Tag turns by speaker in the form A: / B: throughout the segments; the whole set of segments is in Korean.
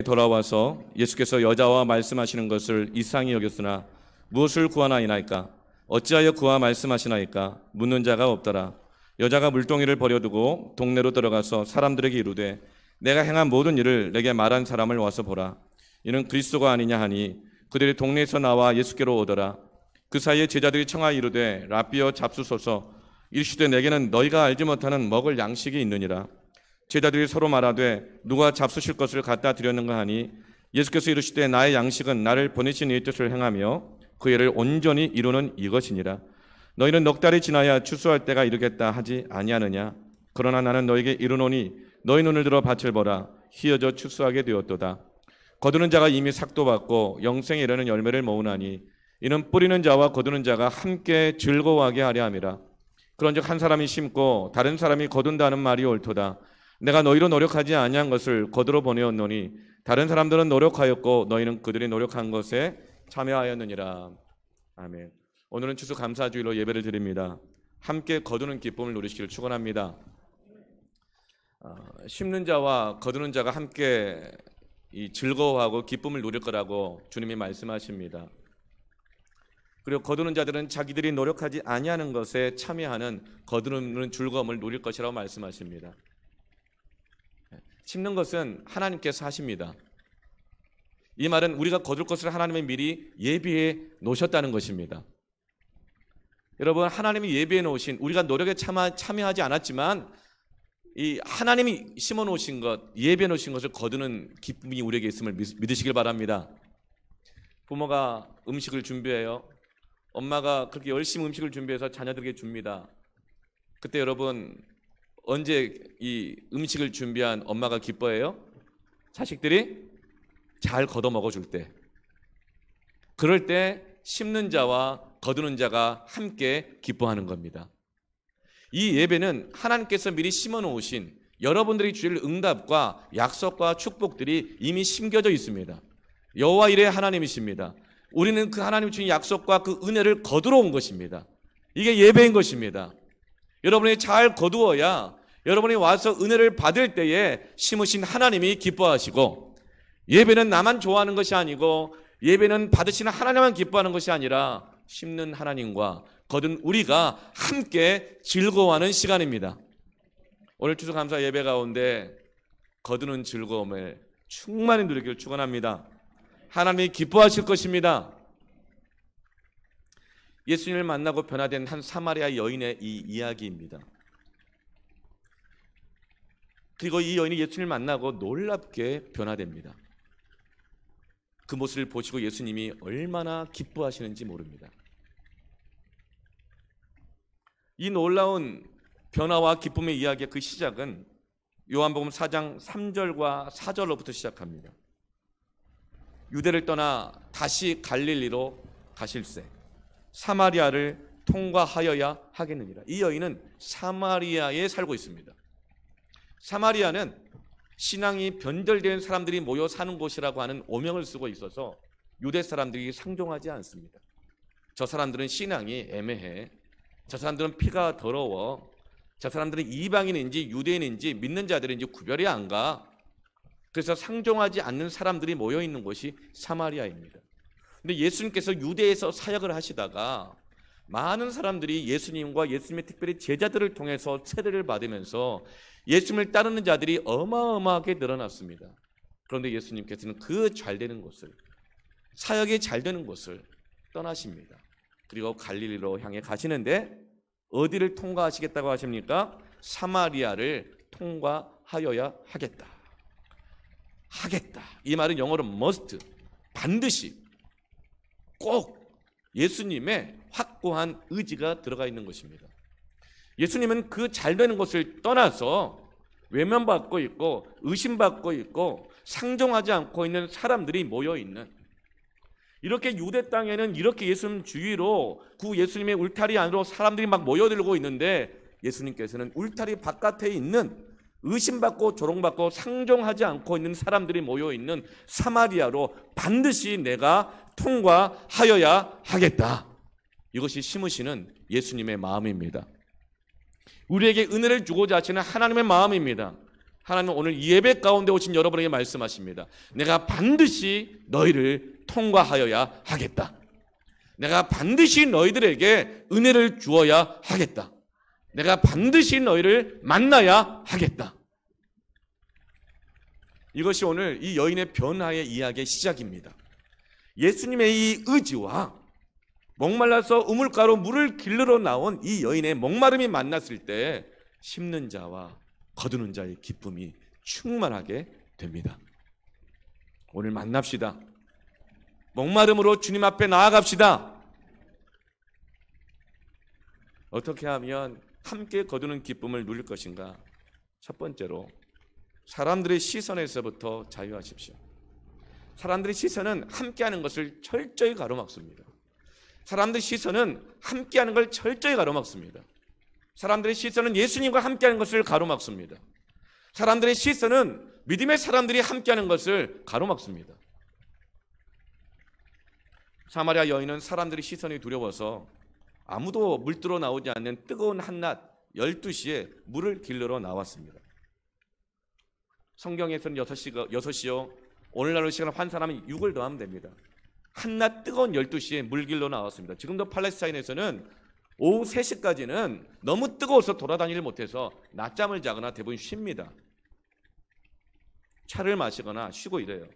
A: 돌아와서 예수께서 여자와 말씀하시는 것을 이상히 여겼으나 무엇을 구하나이나이까? 어찌하여 구하 말씀하시나이까? 묻는 자가 없더라. 여자가 물동이를 버려두고 동네로 들어가서 사람들에게 이르되 내가 행한 모든 일을 내게 말한 사람을 와서 보라. 이는 그리스도가 아니냐 하니 그들이 동네에서 나와 예수께로 오더라. 그 사이에 제자들이 청하여 이르되 라비여 잡수소서. 이르시되 내게는 너희가 알지 못하는 먹을 양식이 있느니라. 제자들이 서로 말하되 누가 잡수실 것을 갖다 드렸는가 하니 예수께서 이르시되 나의 양식은 나를 보내신 이의 뜻을 행하며 그 일을 온전히 이루는 이것이니라. 너희는 넉 달이 지나야 추수할 때가 이르겠다 하지 아니하느냐? 그러나 나는 너희에게 이르노니 너희 눈을 들어 밭을 보라. 희어져 추수하게 되었도다. 거두는 자가 이미 삭도 받고 영생에 이르는 열매를 모으나니 이는 뿌리는 자와 거두는 자가 함께 즐거워하게 하려 함이라. 그런즉 한 사람이 심고 다른 사람이 거둔다는 말이 옳도다. 내가 너희로 노력하지 아니한 것을 거두러 보내었노니 다른 사람들은 노력하였고 너희는 그들이 노력한 것에 참여하였느니라. 아멘. 오늘은 추수감사주일로 예배를 드립니다. 함께 거두는 기쁨을 누리시기를 축원합니다. 심는 자와 거두는 자가 함께 즐거워하고 기쁨을 누릴 거라고 주님이 말씀하십니다. 그리고 거두는 자들은 자기들이 노력하지 아니하는 것에 참여하는 거두는 즐거움을 누릴 것이라고 말씀하십니다. 심는 것은 하나님께서 하십니다. 이 말은 우리가 거둘 것을 하나님이 미리 예비해 놓으셨다는 것입니다. 여러분, 하나님이 예비해 놓으신, 우리가 노력에 참여하지 않았지만 이 하나님이 심어 놓으신 것, 예비해 놓으신 것을 거두는 기쁨이 우리에게 있음을 믿으시길 바랍니다. 부모가 음식을 준비해요. 엄마가 그렇게 열심히 음식을 준비해서 자녀들에게 줍니다. 그때 여러분, 언제 이 음식을 준비한 엄마가 기뻐해요? 자식들이 잘 걷어 먹어줄 때. 그럴 때 심는 자와 거두는 자가 함께 기뻐하는 겁니다. 이 예배는 하나님께서 미리 심어 놓으신 여러분들이 주실 응답과 약속과 축복들이 이미 심겨져 있습니다. 여호와 이레 하나님이십니다. 우리는 그 하나님 주신 약속과 그 은혜를 거두러 온 것입니다. 이게 예배인 것입니다. 여러분이 잘 거두어야 여러분이 와서 은혜를 받을 때에 심으신 하나님이 기뻐하시고, 예배는 나만 좋아하는 것이 아니고 예배는 받으시는 하나님만 기뻐하는 것이 아니라 심는 하나님과 거둔 우리가 함께 즐거워하는 시간입니다. 오늘 추수감사 예배 가운데 거두는 즐거움을 충만히 누리기를 축원합니다. 하나님이 기뻐하실 것입니다. 예수님을 만나고 변화된 한 사마리아 여인의 이 이야기입니다. 그리고 이 여인이 예수님을 만나고 놀랍게 변화됩니다. 그 모습을 보시고 예수님이 얼마나 기뻐하시는지 모릅니다. 이 놀라운 변화와 기쁨의 이야기의 그 시작은 요한복음 4장 3절과 4절로부터 시작합니다. 유대를 떠나 다시 갈릴리로 가실새 사마리아를 통과하여야 하겠느니라. 이 여인은 사마리아에 살고 있습니다. 사마리아는 신앙이 변절된 사람들이 모여 사는 곳이라고 하는 오명을 쓰고 있어서 유대 사람들이 상종하지 않습니다. 저 사람들은 신앙이 애매해. 저 사람들은 피가 더러워. 저 사람들은 이방인인지 유대인인지 믿는 자들인지 구별이 안 가. 그래서 상종하지 않는 사람들이 모여 있는 곳이 사마리아입니다. 근데 예수님께서 유대에서 사역을 하시다가 많은 사람들이 예수님과 예수님의 특별히 제자들을 통해서 세례를 받으면서 예수님을 따르는 자들이 어마어마하게 늘어났습니다. 그런데 예수님께서는 그 잘되는 곳을, 사역이 잘되는 곳을 떠나십니다. 그리고 갈릴리로 향해 가시는데 어디를 통과하시겠다고 하십니까? 사마리아를 통과하여야 하겠다. 이 말은 영어로 must, 반드시, 꼭 예수님의 확고한 의지가 들어가 있는 것입니다. 예수님은 그 잘되는 곳을 떠나서 외면받고 있고 의심받고 있고 상종하지 않고 있는 사람들이 모여있는, 이렇게 유대 땅에는 이렇게 예수님 주위로 그 예수님의 울타리 안으로 사람들이 막 모여들고 있는데 예수님께서는 울타리 바깥에 있는 의심받고 조롱받고 상종하지 않고 있는 사람들이 모여있는 사마리아로 반드시 내가 통과하여야 하겠다. 이것이 심으시는 예수님의 마음입니다. 우리에게 은혜를 주고자 하시는 하나님의 마음입니다. 하나님은 오늘 예배 가운데 오신 여러분에게 말씀하십니다. 내가 반드시 너희를 통과하여야 하겠다. 내가 반드시 너희들에게 은혜를 주어야 하겠다. 내가 반드시 너희를 만나야 하겠다. 이것이 오늘 이 여인의 변화의 이야기의 시작입니다. 예수님의 이 의지와 목말라서 우물가로 물을 길르러 나온 이 여인의 목마름이 만났을 때 심는 자와 거두는 자의 기쁨이 충만하게 됩니다. 오늘 만납시다. 목마름으로 주님 앞에 나아갑시다. 어떻게 하면 함께 거두는 기쁨을 누릴 것인가? 첫 번째로 사람들의 시선에서부터 자유하십시오. 사람들의 시선은 함께하는 것을 철저히 가로막습니다. 사람들의 시선은 함께하는 걸 철저히 가로막습니다. 사람들의 시선은 예수님과 함께하는 것을 가로막습니다. 사람들의 시선은 믿음의 사람들이 함께하는 것을 가로막습니다. 사마리아 여인은 사람들의 시선이 두려워서 아무도 물들어 나오지 않는 뜨거운 한낮 12시에 물을 길르러 나왔습니다. 성경에서는 6시요. 오늘날로 시간을 환산하면 6을 더하면 됩니다. 한낮 뜨거운 12시에 물 길러 나왔습니다. 지금도 팔레스타인에서는 오후 3시까지는 너무 뜨거워서 돌아다니질 못해서 낮잠을 자거나 대부분 쉽니다. 차를 마시거나 쉬고 이래요.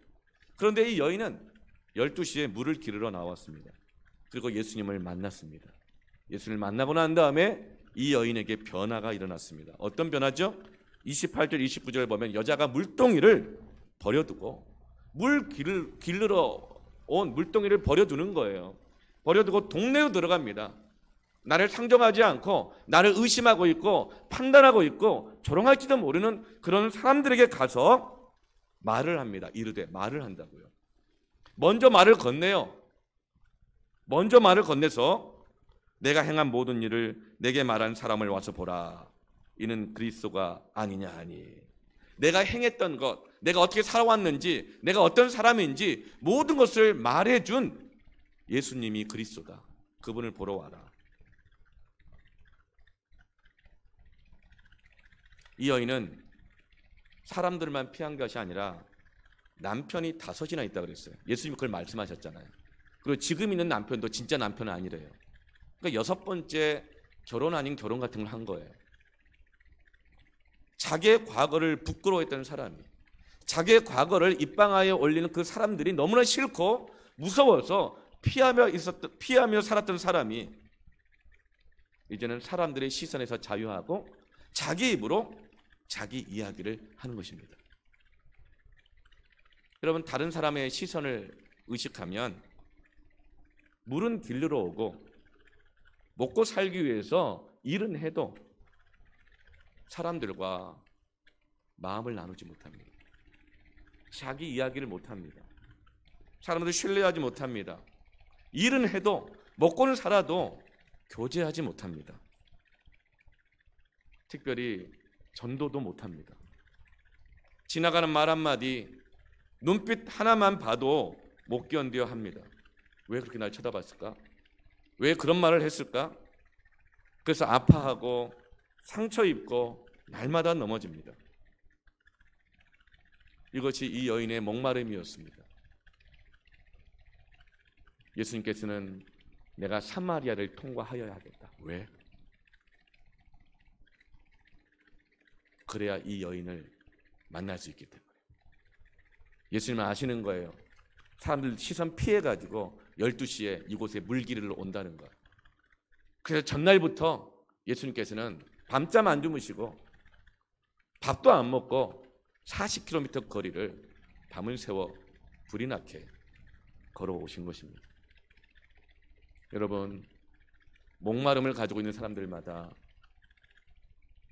A: 그런데 이 여인은 12시에 물을 기르러 나왔습니다. 그리고 예수님을 만났습니다. 예수님을 만나고 난 다음에 이 여인에게 변화가 일어났습니다. 어떤 변화죠? 28절 29절 보면 여자가 물동이를 버려두고 물 길르러 온 물동이를 버려두는 거예요. 버려두고 동네로 들어갑니다. 나를 상정하지 않고 나를 의심하고 있고 판단하고 있고 조롱할지도 모르는 그런 사람들에게 가서 말을 합니다. 이르되 말을 한다고요. 먼저 말을 건네요. 먼저 말을 건네서 내가 행한 모든 일을 내게 말한 사람을 와서 보라. 이는 그리스도가 아니냐 하니. 내가 행했던 것, 내가 어떻게 살아왔는지, 내가 어떤 사람인지 모든 것을 말해준 예수님이 그리스도다. 그분을 보러 와라. 이 여인은 사람들만 피한 것이 아니라 남편이 5이나 있다 그랬어요. 예수님이 그걸 말씀하셨잖아요. 그리고 지금 있는 남편도 진짜 남편은 아니래요. 그러니까 6번째 결혼 아닌 결혼 같은 걸 한 거예요. 자기의 과거를 부끄러워했던 사람이, 자기의 과거를 입방아에 올리는 그 사람들이 너무나 싫고 무서워서 피하며 살았던 사람이 이제는 사람들의 시선에서 자유하고 자기 입으로 자기 이야기를 하는 것입니다. 여러분, 다른 사람의 시선을 의식하면 물은 길르러 오고 먹고 살기 위해서 일은 해도 사람들과 마음을 나누지 못합니다. 자기 이야기를 못합니다. 사람들 신뢰하지 못합니다. 일은 해도 먹고는 살아도 교제하지 못합니다. 특별히 전도도 못합니다. 지나가는 말 한마디, 눈빛 하나만 봐도 못 견뎌 합니다. 왜 그렇게 날 쳐다봤을까? 왜 그런 말을 했을까? 그래서 아파하고 상처 입고 날마다 넘어집니다. 이것이 이 여인의 목마름이었습니다. 예수님께서는 내가 사마리아를 통과하여야 하겠다. 왜? 그래야 이 여인을 만날 수 있기 때문에. 예수님은 아시는 거예요. 사람들 시선 피해가지고 12시에 이곳에 물길을 온다는 것. 그래서 전날부터 예수님께서는 밤잠 안 주무시고 밥도 안 먹고 40km 거리를 밤을 새워 불이 나게 걸어오신 것입니다. 여러분, 목마름을 가지고 있는 사람들마다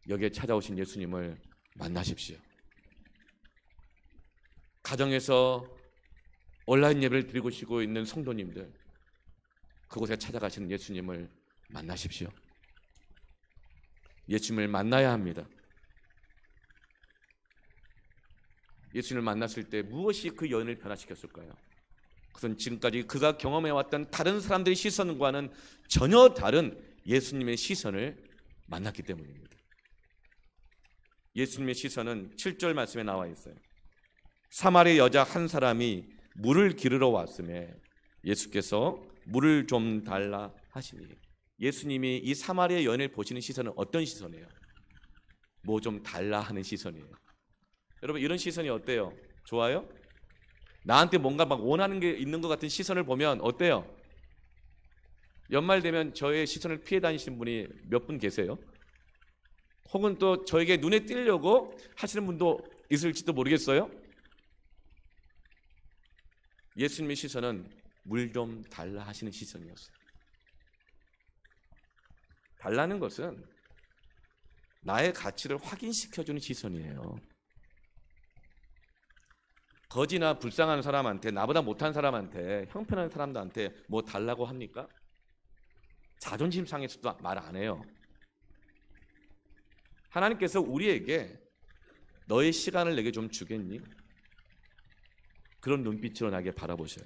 A: 여기에 찾아오신 예수님을 만나십시오. 가정에서 온라인 예배를 드리고 쉬고 있는 성도님들, 그곳에 찾아가시는 예수님을 만나십시오. 예수님을 만나야 합니다. 예수님을 만났을 때 무엇이 그 여인을 변화시켰을까요? 그것은 지금까지 그가 경험해왔던 다른 사람들의 시선과는 전혀 다른 예수님의 시선을 만났기 때문입니다. 예수님의 시선은 7절 말씀에 나와 있어요. 사마리아 여자 한 사람이 물을 기르러 왔음에 예수께서 물을 좀 달라 하시니, 예수님이 이 사마리아 여인을 보시는 시선은 어떤 시선이에요? 뭐 좀 달라 하는 시선이에요. 여러분, 이런 시선이 어때요? 좋아요? 나한테 뭔가 막 원하는 게 있는 것 같은 시선을 보면 어때요? 연말 되면 저의 시선을 피해 다니시는 분이 몇 분 계세요? 혹은 또 저에게 눈에 띄려고 하시는 분도 있을지도 모르겠어요? 예수님의 시선은 물 좀 달라 하시는 시선이었어요. 달라는 것은 나의 가치를 확인시켜주는 시선이에요. 거지나 불쌍한 사람한테, 나보다 못한 사람한테, 형편한 사람들한테 뭐 달라고 합니까? 자존심 상해서도 말 안 해요. 하나님께서 우리에게 너의 시간을 내게 좀 주겠니? 그런 눈빛으로 나에게 바라보셔요.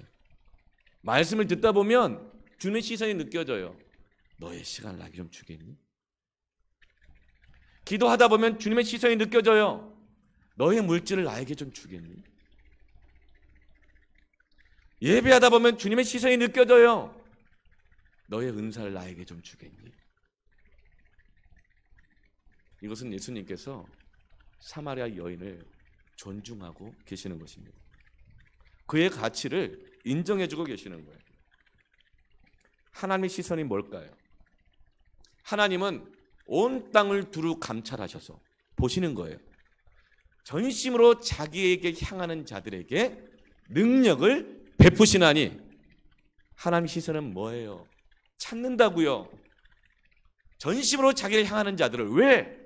A: 말씀을 듣다 보면 주는 시선이 느껴져요. 너의 시간을 나에게 좀 주겠니? 기도하다 보면 주님의 시선이 느껴져요. 너의 물질을 나에게 좀 주겠니? 예배하다 보면 주님의 시선이 느껴져요. 너의 은사를 나에게 좀 주겠니? 이것은 예수님께서 사마리아 여인을 존중하고 계시는 것입니다. 그의 가치를 인정해주고 계시는 거예요. 하나님의 시선이 뭘까요? 하나님은 온 땅을 두루 감찰하셔서 보시는 거예요. 전심으로 자기에게 향하는 자들에게 능력을 베푸시나니, 하나님의 시선은 뭐예요? 찾는다고요. 전심으로 자기를 향하는 자들을. 왜?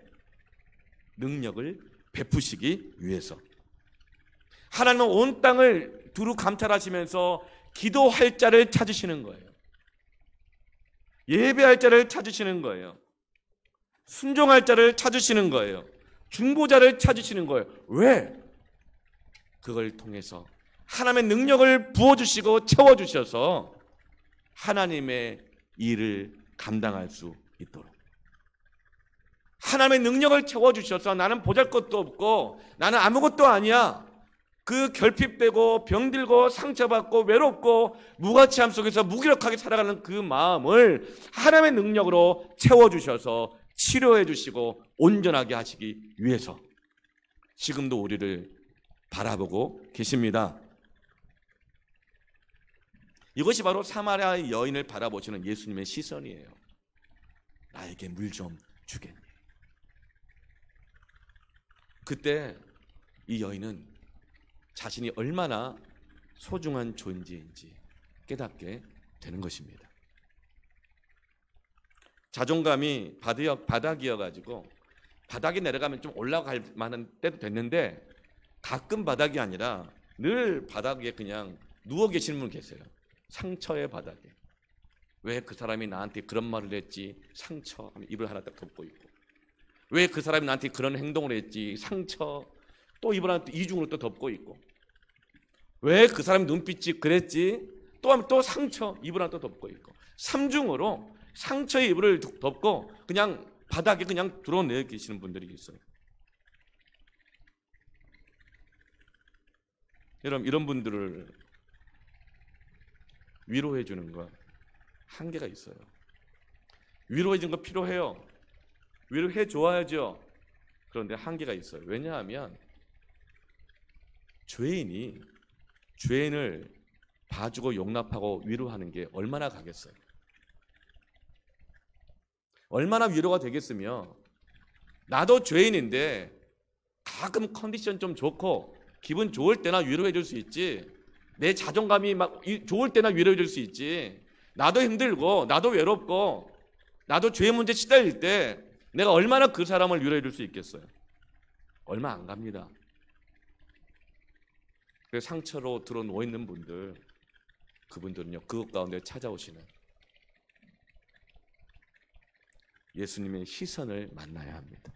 A: 능력을 베푸시기 위해서. 하나님은 온 땅을 두루 감찰하시면서 기도할 자를 찾으시는 거예요. 예배할 자를 찾으시는 거예요. 순종할 자를 찾으시는 거예요. 중보자를 찾으시는 거예요. 왜? 그걸 통해서 하나님의 능력을 부어주시고 채워주셔서 하나님의 일을 감당할 수 있도록. 하나님의 능력을 채워주셔서 나는 보잘것도 없고 나는 아무것도 아니야, 그 결핍되고 병들고 상처받고 외롭고 무가치함 속에서 무기력하게 살아가는 그 마음을 하나님의 능력으로 채워주셔서 치료해 주시고 온전하게 하시기 위해서 지금도 우리를 바라보고 계십니다. 이것이 바로 사마리아 여인을 바라보시는 예수님의 시선이에요. 나에게 물 좀 주겠니? 그때 이 여인은 자신이 얼마나 소중한 존재인지 깨닫게 되는 것입니다. 자존감이 바닥이어가지고 바닥에 내려가면 좀 올라갈 만한 때도 됐는데, 가끔 바닥이 아니라 늘 바닥에 그냥 누워 계시는 분 계세요. 상처의 바닥에. 왜 그 사람이 나한테 그런 말을 했지? 상처. 입을 하나 딱 덮고 있고. 왜 그 사람이 나한테 그런 행동을 했지? 상처. 또 입을 하나 이중으로 또 덮고 있고. 왜 그 사람이 눈빛이 그랬지? 또 하면 또 상처. 입을 하나 또 덮고 있고. 삼중으로 상처의 이불을 덮고 그냥 바닥에 그냥 드러내 계시는 분들이 있어요. 여러분, 이런 분들을 위로해 주는 건 한계가 있어요. 위로해 주는 거 필요해요. 위로해 줘야죠. 그런데 한계가 있어요. 왜냐하면 죄인을 봐주고 용납하고 위로하는 게 얼마나 가겠어요. 얼마나 위로가 되겠으며, 나도 죄인인데 가끔 컨디션 좀 좋고 기분 좋을 때나 위로해 줄 수 있지, 내 자존감이 막 좋을 때나 위로해 줄 수 있지, 나도 힘들고 나도 외롭고 나도 죄의 문제 시달릴 때 내가 얼마나 그 사람을 위로해 줄 수 있겠어요? 얼마 안 갑니다. 그래서 상처로 들어 누워 있는 분들, 그분들은요, 그것 가운데 찾아오시는 예수님의 시선을 만나야 합니다.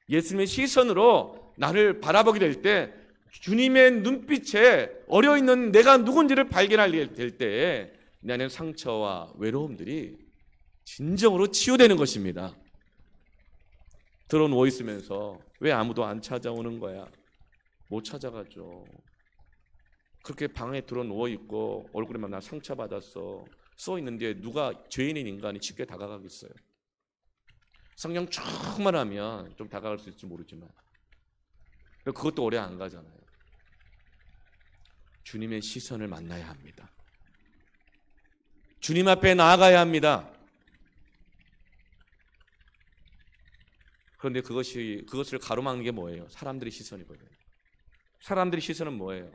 A: 예수님의 시선으로 나를 바라보게 될 때, 주님의 눈빛에 어려있는 내가 누군지를 발견하게 될 때에 내 안의 상처와 외로움들이 진정으로 치유되는 것입니다. 들어 누워 있으면서 왜 아무도 안 찾아오는 거야? 못 찾아가죠. 그렇게 방에 들어 누워 있고 얼굴에만 나 상처받았어 써 있는데 누가 죄인인 인간이 쉽게 다가가겠어요? 성령 충만하면 좀 다가갈 수 있을지 모르지만 그것도 오래 안 가잖아요. 주님의 시선을 만나야 합니다. 주님 앞에 나아가야 합니다. 그런데 그것을 가로막는 게 뭐예요? 사람들의 시선이거든요. 사람들의 시선은 뭐예요?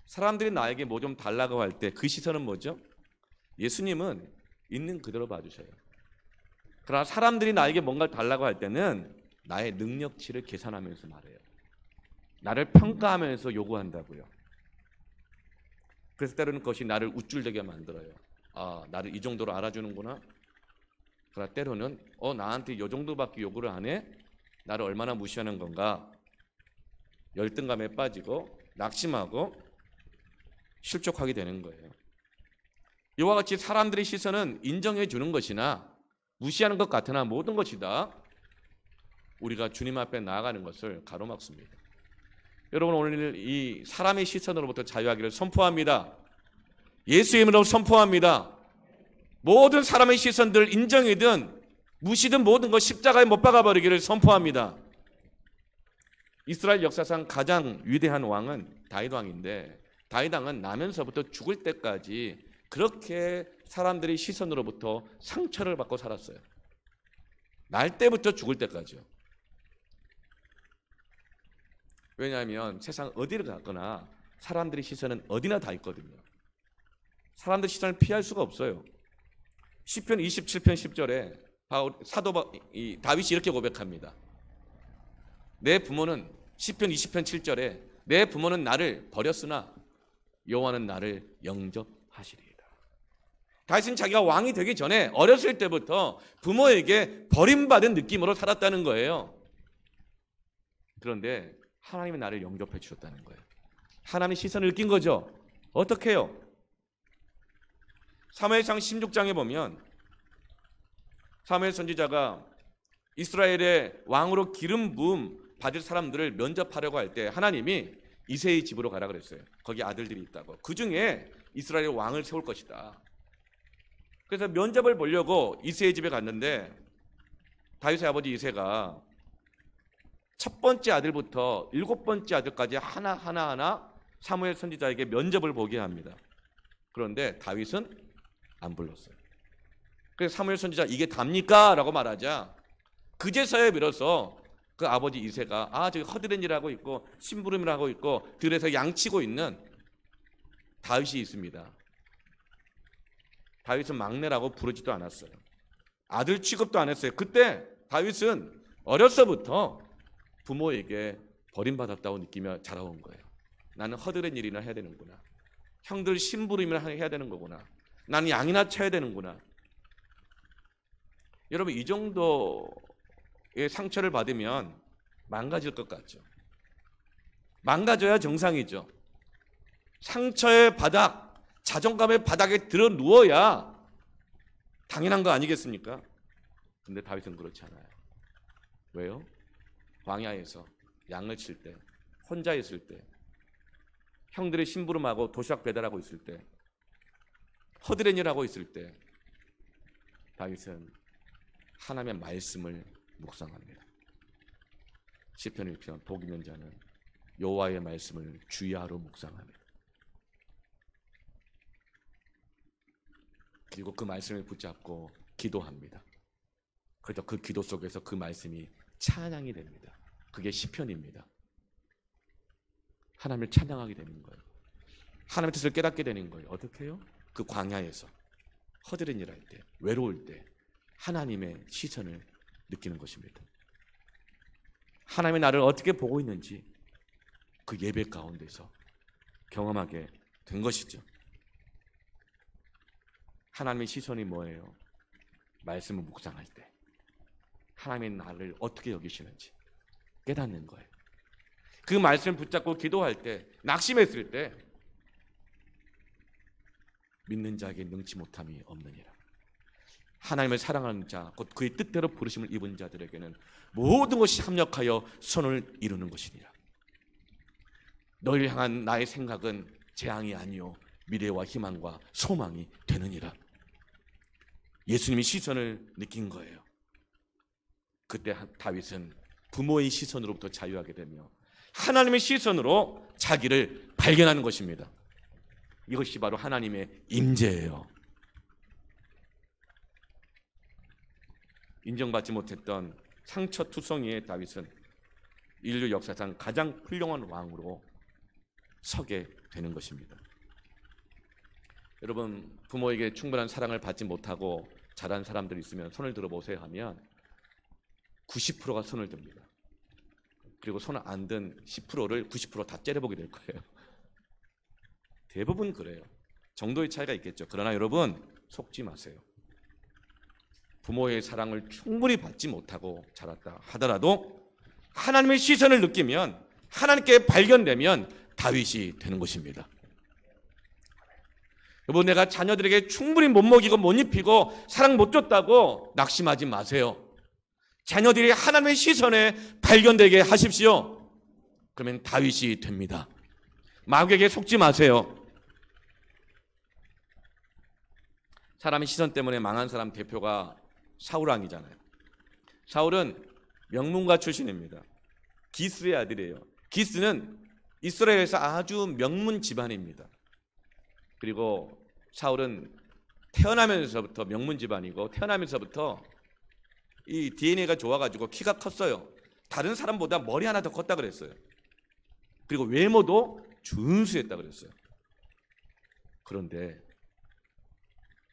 A: 사람들이 나에게 뭐 좀 달라고 할 때 그 시선은 뭐죠? 예수님은 있는 그대로 봐주세요. 그러나 사람들이 나에게 뭔가를 달라고 할 때는 나의 능력치를 계산하면서 말해요. 나를 평가하면서 요구한다고요. 그래서 때로는 그것이 나를 우쭐대게 만들어요. 아, 나를 이 정도로 알아주는구나. 그러나 때로는 나한테 이 정도밖에 요구를 안 해? 나를 얼마나 무시하는 건가? 열등감에 빠지고 낙심하고 실족하게 되는 거예요. 이와 같이 사람들의 시선은 인정해 주는 것이나 무시하는 것 같으나 모든 것이 다 우리가 주님 앞에 나아가는 것을 가로막습니다. 여러분, 오늘 이 사람의 시선으로부터 자유하기를 선포합니다. 예수 이름으로 선포합니다. 모든 사람의 시선들 인정이든 무시든 모든 것 십자가에 못 박아버리기를 선포합니다. 이스라엘 역사상 가장 위대한 왕은 다윗 왕인데 다윗 왕은 나면서부터 죽을 때까지 그렇게 사람들의 시선으로부터 상처를 받고 살았어요. 날 때부터 죽을 때까지요. 왜냐하면 세상 어디를 가거나 사람들의 시선은 어디나 다 있거든요. 사람들의 시선을 피할 수가 없어요. 시편 27편 10절에 다윗이 이렇게 고백합니다. 내 부모는 시편 20편 7절에 내 부모는 나를 버렸으나 여호와는 나를 영접하시리이다. 다윗은 자기가 왕이 되기 전에 어렸을 때부터 부모에게 버림받은 느낌으로 살았다는 거예요. 그런데 하나님이 나를 영접해 주셨다는 거예요. 하나님의 시선을 느낀 거죠. 어떻게 해요? 사무엘상 16장에 보면 사무엘 선지자가 이스라엘의 왕으로 기름 부음 받을 사람들을 면접하려고 할 때 하나님이 이새의 집으로 가라 그랬어요. 거기 아들들이 있다고. 그 중에 이스라엘 왕을 세울 것이다. 그래서 면접을 보려고 이새의 집에 갔는데 다윗의 아버지 이새가 첫 번째 아들부터 일곱 번째 아들까지 하나하나 사무엘 선지자에게 면접을 보게 합니다. 그런데 다윗은 안 불렀어요. 그래서 사무엘 선지자 이게 답니까? 라고 말하자 그제서야 비로소 그 아버지 이새가 저기 허드렛 일하고 있고 심부름을 하고 있고 들에서 양치고 있는 다윗이 있습니다. 다윗은 막내라고 부르지도 않았어요. 아들 취급도 안 했어요. 그때 다윗은 어려서부터 부모에게 버림받았다고 느끼며 자라온 거예요. 나는 허드렛 일이나 해야 되는구나. 형들 심부름이나 해야 되는 거구나. 나는 양이나 쳐야 되는구나. 여러분, 이 정도의 상처를 받으면 망가질 것 같죠. 망가져야 정상이죠. 상처의 바닥, 자존감의 바닥에 들어 누워야 당연한 거 아니겠습니까? 근데 다윗은 그렇지 않아요. 왜요? 광야에서 양을 칠 때, 혼자 있을 때, 형들의 심부름하고 도시락 배달하고 있을 때, 허드렛 일하고 있을 때 다윗은 하나님의 말씀을 묵상합니다. 시편 1편 복 있는 자는 여호와의 말씀을 주야로 묵상합니다. 그리고 그 말씀을 붙잡고 기도합니다. 그래서 그 기도 속에서 그 말씀이 찬양이 됩니다. 그게 시편입니다. 하나님을 찬양하게 되는 거예요. 하나님의 뜻을 깨닫게 되는 거예요. 어떻게 해요? 그 광야에서 허드렛 일할 때, 외로울 때 하나님의 시선을 느끼는 것입니다. 하나님이 나를 어떻게 보고 있는지 그 예배 가운데서 경험하게 된 것이죠. 하나님의 시선이 뭐예요? 말씀을 묵상할 때 하나님이 나를 어떻게 여기시는지 깨닫는 거예요. 그 말씀을 붙잡고 기도할 때, 낙심했을 때 믿는 자에게 능치 못함이 없느니라. 하나님을 사랑하는 자, 곧 그의 뜻대로 부르심을 입은 자들에게는 모든 것이 합력하여 선을 이루는 것이니라. 너희를 향한 나의 생각은 재앙이 아니요 미래와 희망과 소망이 되느니라. 예수님이 시선을 느낀 거예요. 그때 다윗은 부모의 시선으로부터 자유하게 되며 하나님의 시선으로 자기를 발견하는 것입니다. 이것이 바로 하나님의 임재예요. 인정받지 못했던 상처투성이의 다윗은 인류 역사상 가장 훌륭한 왕으로 서게 되는 것입니다. 여러분, 부모에게 충분한 사랑을 받지 못하고 자란 사람들이 있으면 손을 들어보세요 하면 90%가 손을 듭니다. 그리고 손 안 든 10%를 90% 다 째려보게 될 거예요. 대부분 그래요. 정도의 차이가 있겠죠. 그러나 여러분, 속지 마세요. 부모의 사랑을 충분히 받지 못하고 자랐다 하더라도 하나님의 시선을 느끼면, 하나님께 발견되면 다윗이 되는 것입니다. 여러분, 내가 자녀들에게 충분히 못 먹이고 못 입히고 사랑 못 줬다고 낙심하지 마세요. 자녀들이 하나님의 시선에 발견되게 하십시오. 그러면 다윗이 됩니다. 마귀에게 속지 마세요. 사람의 시선 때문에 망한 사람 대표가 사울 왕이잖아요. 사울은 명문가 출신입니다. 기스의 아들이에요. 기스는 이스라엘에서 아주 명문 집안입니다. 그리고 사울은 태어나면서부터 명문 집안이고 태어나면서부터 이 DNA가 좋아가지고 키가 컸어요. 다른 사람보다 머리 하나 더 컸다 그랬어요. 그리고 외모도 준수했다 그랬어요. 그런데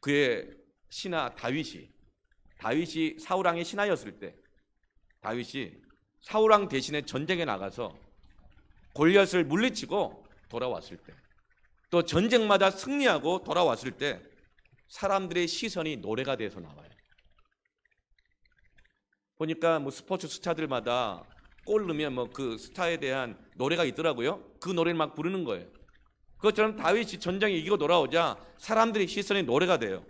A: 그의 신하 다윗이 사울왕의 신하였을 때, 다윗이 사울왕 대신에 전쟁에 나가서 골리앗을 물리치고 돌아왔을 때, 또 전쟁마다 승리하고 돌아왔을 때 사람들의 시선이 노래가 돼서 나와요. 보니까 뭐 스포츠 스타들마다 골 넣으면 뭐 그 스타에 대한 노래가 있더라고요. 그 노래를 막 부르는 거예요. 그것처럼 다윗이 전쟁에 이기고 돌아오자 사람들의 시선이 노래가 돼요.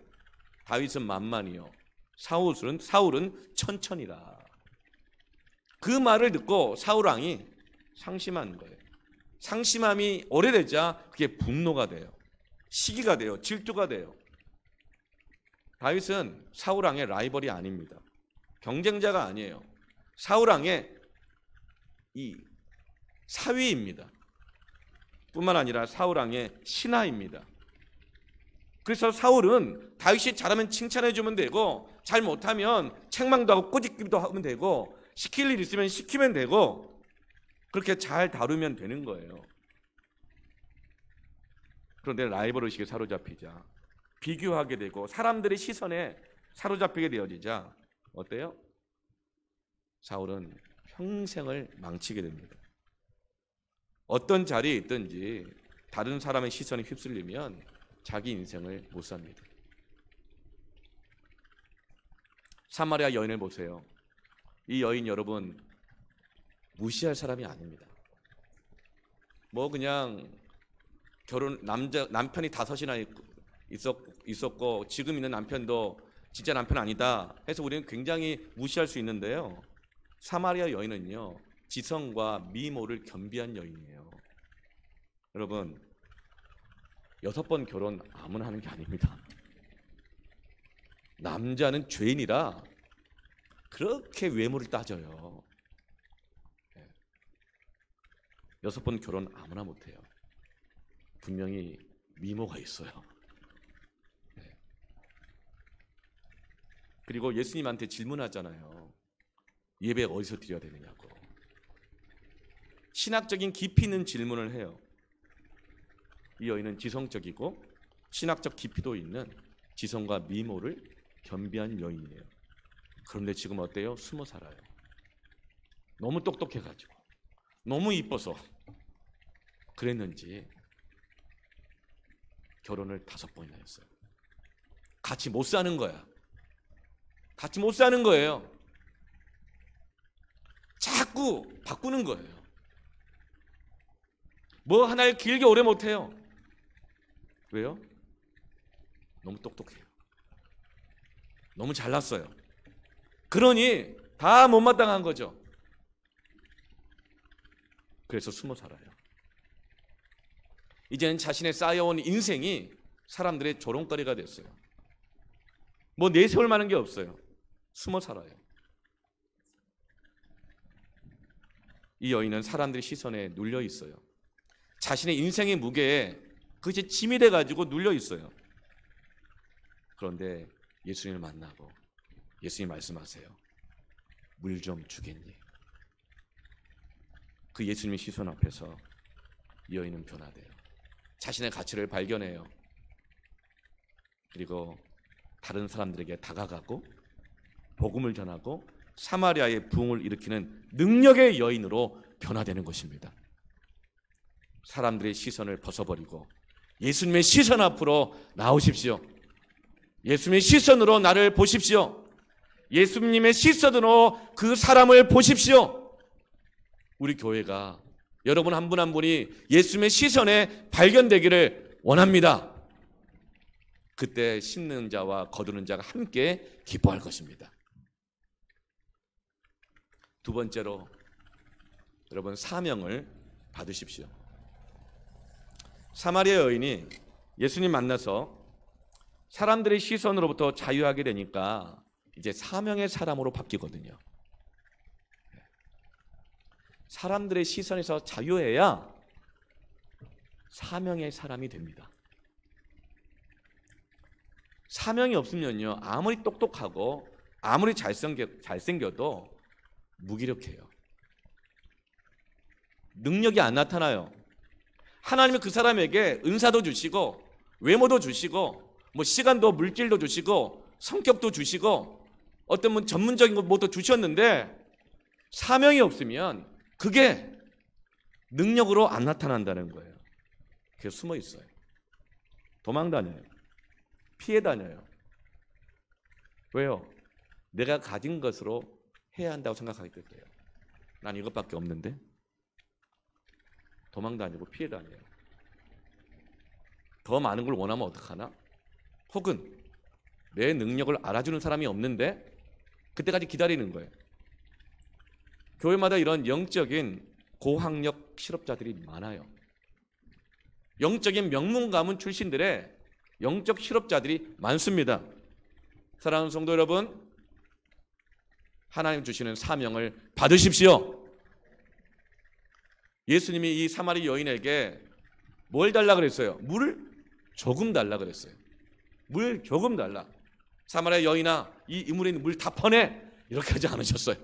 A: 다윗은 만만이요, 사울은 천천히라. 그 말을 듣고 사울왕이 상심한 거예요. 상심함이 오래되자 그게 분노가 돼요. 시기가 돼요. 질투가 돼요. 다윗은 사울왕의 라이벌이 아닙니다. 경쟁자가 아니에요. 사울왕의 이 사위입니다. 뿐만 아니라 사울왕의 신하입니다. 그래서 사울은 다윗이 잘하면 칭찬해 주면 되고, 잘 못하면 책망도 하고 꼬집기도 하면 되고, 시킬 일 있으면 시키면 되고, 그렇게 잘 다루면 되는 거예요. 그런데 라이벌 의식에 사로잡히자, 비교하게 되고 사람들의 시선에 사로잡히게 되어지자 어때요? 사울은 평생을 망치게 됩니다. 어떤 자리에 있든지 다른 사람의 시선에 휩쓸리면 자기 인생을 못 삽니다. 사마리아 여인을 보세요. 이 여인 여러분 무시할 사람이 아닙니다. 뭐 그냥 남편이 5이나 있었고 지금 있는 남편도 진짜 남편 아니다 해서 우리는 굉장히 무시할 수 있는데요, 사마리아 여인은요 지성과 미모를 겸비한 여인이에요. 여러분, 6번 결혼 아무나 하는 게 아닙니다. 남자는 죄인이라 그렇게 외모를 따져요. 6번 결혼 아무나 못해요. 분명히 미모가 있어요. 그리고 예수님한테 질문하잖아요. 예배 어디서 드려야 되느냐고. 신학적인 깊이 있는 질문을 해요. 이 여인은 지성적이고 신학적 깊이도 있는 지성과 미모를 겸비한 여인이에요. 그런데 지금 어때요? 숨어 살아요. 너무 똑똑해가지고, 너무 이뻐서 그랬는지 결혼을 5번이나 했어요. 같이 못 사는 거야. 같이 못 사는 거예요. 자꾸 바꾸는 거예요. 뭐 하나를 길게 오래 못해요. 왜요? 너무 똑똑해요. 너무 잘났어요. 그러니 다 못마땅한 거죠. 그래서 숨어 살아요. 이제는 자신의 쌓여온 인생이 사람들의 조롱거리가 됐어요. 뭐 내세울 만한 게 없어요. 숨어 살아요. 이 여인은 사람들의 시선에 눌려 있어요. 자신의 인생의 무게에 그것이 짐이 돼가지고 눌려 있어요. 그런데 예수님을 만나고 예수님 말씀하세요. 물 좀 주겠니? 그 예수님의 시선 앞에서 이 여인은 변화돼요. 자신의 가치를 발견해요. 그리고 다른 사람들에게 다가가고 복음을 전하고 사마리아의 부흥을 일으키는 능력의 여인으로 변화되는 것입니다. 사람들의 시선을 벗어버리고 예수님의 시선 앞으로 나오십시오. 예수님의 시선으로 나를 보십시오. 예수님의 시선으로 그 사람을 보십시오. 우리 교회가 여러분 한 분 한 분이 예수님의 시선에 발견되기를 원합니다. 그때 심는 자와 거두는 자가 함께 기뻐할 것입니다. 두 번째로 여러분 사명을 받으십시오. 사마리아 여인이 예수님 만나서 사람들의 시선으로부터 자유하게 되니까 이제 사명의 사람으로 바뀌거든요. 사람들의 시선에서 자유해야 사명의 사람이 됩니다. 사명이 없으면요, 아무리 똑똑하고 아무리 잘생겨도 무기력해요. 능력이 안 나타나요. 하나님이 그 사람에게 은사도 주시고 외모도 주시고 뭐 시간도 물질도 주시고 성격도 주시고 어떤 뭐 전문적인 것도 주셨는데 사명이 없으면 그게 능력으로 안 나타난다는 거예요. 그래서 숨어 있어요. 도망 다녀요. 피해 다녀요. 왜요? 내가 가진 것으로 해야 한다고 생각하기 때문에요. 난 이것밖에 없는데. 도망 다니고 피해 다녀요. 더 많은 걸 원하면 어떡하나? 혹은 내 능력을 알아주는 사람이 없는데 그때까지 기다리는 거예요. 교회마다 이런 영적인 고학력 실업자들이 많아요. 영적인 명문 가문 출신들의 영적 실업자들이 많습니다. 사랑하는 성도 여러분, 하나님 주시는 사명을 받으십시오. 예수님이 이 사마리 여인에게 뭘 달라 그랬어요? 물 조금 달라 그랬어요. 물 조금 달라. 사마리아 여인아, 이 우물에 있는 물 다 퍼내. 이렇게 하지 않으셨어요.